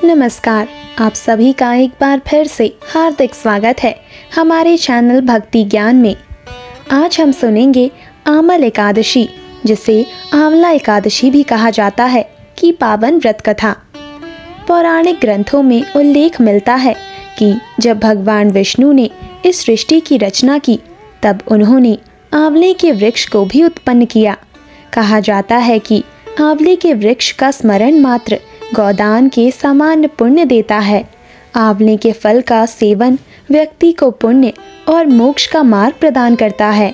नमस्कार। आप सभी का एक बार फिर से हार्दिक स्वागत है हमारे चैनल भक्ति ज्ञान में। आज हम सुनेंगे आमल एकादशी, जिसे आंवला एकादशी भी कहा जाता है, की पावन व्रत कथा। पौराणिक ग्रंथों में उल्लेख मिलता है कि जब भगवान विष्णु ने इस सृष्टि की रचना की, तब उन्होंने आंवले के वृक्ष को भी उत्पन्न किया। कहा जाता है कि आंवले के वृक्ष का स्मरण मात्र गोदान के समान पुण्य देता है। आंवले के फल का सेवन व्यक्ति को पुण्य और मोक्ष का मार्ग प्रदान करता है।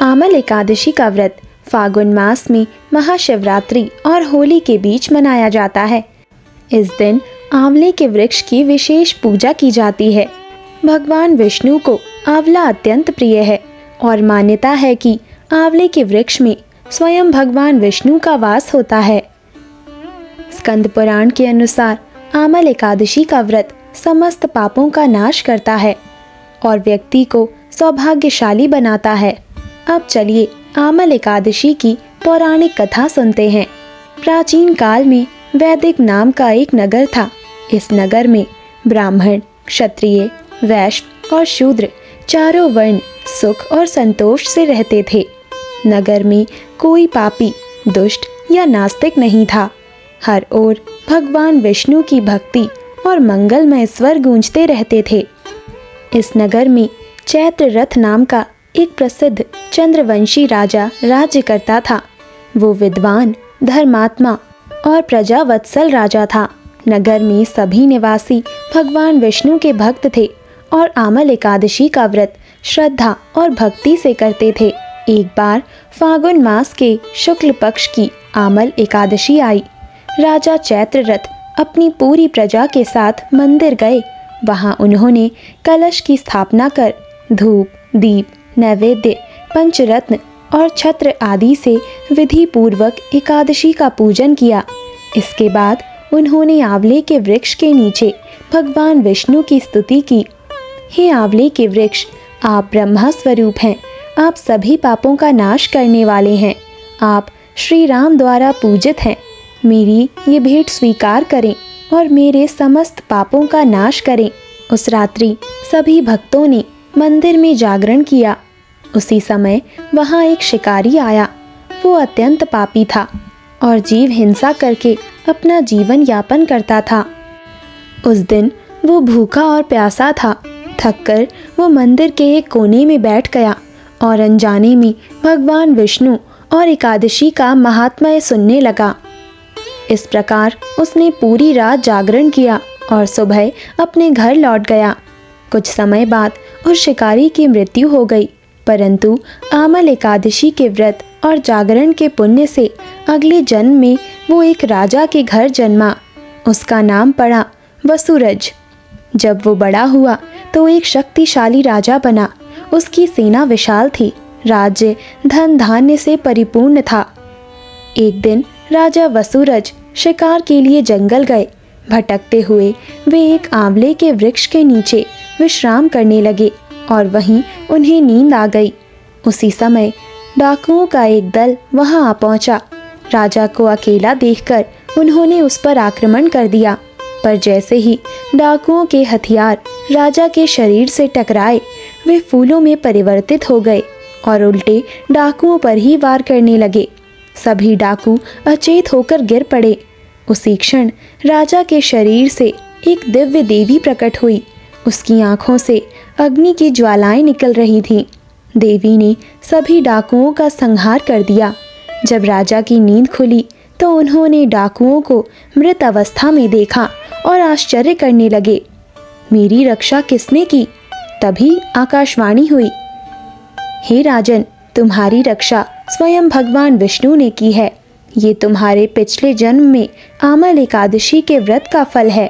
आमल एकादशी का व्रत फागुन मास में महाशिवरात्रि और होली के बीच मनाया जाता है। इस दिन आंवले के वृक्ष की विशेष पूजा की जाती है। भगवान विष्णु को आंवला अत्यंत प्रिय है और मान्यता है कि आंवले के वृक्ष में स्वयं भगवान विष्णु का वास होता है। स्कंद पुराण के अनुसार आमल एकादशी का व्रत समस्त पापों का नाश करता है और व्यक्ति को सौभाग्यशाली बनाता है। अब चलिए आमल एकादशी की पौराणिक कथा सुनते हैं। प्राचीन काल में वैदिक नाम का एक नगर था। इस नगर में ब्राह्मण, क्षत्रिय, वैश्य और शूद्र चारों वर्ण सुख और संतोष से रहते थे। नगर में कोई पापी, दुष्ट या नास्तिक नहीं था। हर ओर भगवान विष्णु की भक्ति और मंगलमय स्वर गूंजते रहते थे। इस नगर में चैत्र रथ नाम का एक प्रसिद्ध चंद्रवंशी राजा राज्य करता था। वो विद्वान, धर्मात्मा और प्रजावत्सल राजा था। नगर में सभी निवासी भगवान विष्णु के भक्त थे और आमल एकादशी का व्रत श्रद्धा और भक्ति से करते थे। एक बार फागुन मास के शुक्ल पक्ष की आमल एकादशी आई। राजा चैत्ररथ अपनी पूरी प्रजा के साथ मंदिर गए। वहां उन्होंने कलश की स्थापना कर धूप, दीप, नैवेद्य, पंचरत्न और छत्र आदि से विधि पूर्वक एकादशी का पूजन किया। इसके बाद उन्होंने आंवले के वृक्ष के नीचे भगवान विष्णु की स्तुति की। हे आंवले के वृक्ष, आप ब्रह्मा स्वरूप हैं। आप सभी पापों का नाश करने वाले हैं। आप श्री राम द्वारा पूजित हैं। मेरी ये भेंट स्वीकार करें और मेरे समस्त पापों का नाश करें। उस रात्रि सभी भक्तों ने मंदिर में जागरण किया। उसी समय वहां एक शिकारी आया। वो अत्यंत पापी था और जीव हिंसा करके अपना जीवन यापन करता था। उस दिन वो भूखा और प्यासा था। थककर वो मंदिर के एक कोने में बैठ गया और अनजाने में भगवान विष्णु और एकादशी का महात्म्य सुनने लगा। इस प्रकार उसने पूरी रात जागरण किया और सुबह अपने घर लौट गया। कुछ समय बाद उस शिकारी की मृत्यु हो गई, परंतु आमल एकादशी के व्रत और जागरण के पुण्य से अगले जन्म में वो एक राजा के घर जन्मा। उसका नाम पड़ा वसुरज। जब वो बड़ा हुआ तो एक शक्तिशाली राजा बना। उसकी सेना विशाल थी। राज्य धन धान्य से परिपूर्ण था। एक दिन राजा वसुरज शिकार के लिए जंगल गए। भटकते हुए वे एक आंवले के वृक्ष के नीचे विश्राम करने लगे और वहीं उन्हें नींद आ गई। उसी समय डाकुओं का एक दल वहां आ पहुंचा। राजा को अकेला देखकर उन्होंने उस पर आक्रमण कर दिया, पर जैसे ही डाकुओं के हथियार राजा के शरीर से टकराए, वे फूलों में परिवर्तित हो गए और उल्टे डाकुओं पर ही वार करने लगे। सभी डाकू अचेत होकर गिर पड़े। उसी क्षण राजा के शरीर से एक दिव्य देवी प्रकट हुई। उसकी आंखों से अग्नि की ज्वालाएं निकल रही थीं। देवी ने सभी डाकुओं का संहार कर दिया। जब राजा की नींद खुली तो उन्होंने डाकुओं को मृत अवस्था में देखा और आश्चर्य करने लगे। मेरी रक्षा किसने की? तभी आकाशवाणी हुई, हे राजन, तुम्हारी रक्षा स्वयं भगवान विष्णु ने की है। ये तुम्हारे पिछले जन्म में आमल एकादशी के व्रत का फल है।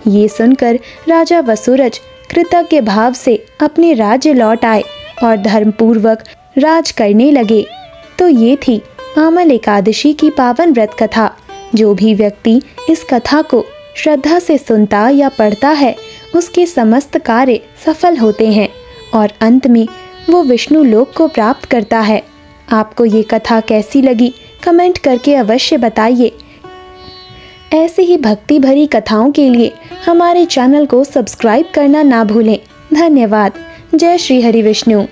ये सुनकर राजा वसुरज कृतज्ञ भाव से अपने राज्य लौट आए और धर्मपूर्वक राज करने लगे। तो ये थी आमल एकादशी की पावन व्रत कथा। जो भी व्यक्ति इस कथा को श्रद्धा से सुनता या पढ़ता है, उसके समस्त कार्य सफल होते हैं और अंत में वो विष्णु लोक को प्राप्त करता है। आपको ये कथा कैसी लगी, कमेंट करके अवश्य बताइए। ऐसी ही भक्ति भरी कथाओं के लिए हमारे चैनल को सब्सक्राइब करना ना भूलें। धन्यवाद। जय श्री हरि विष्णु।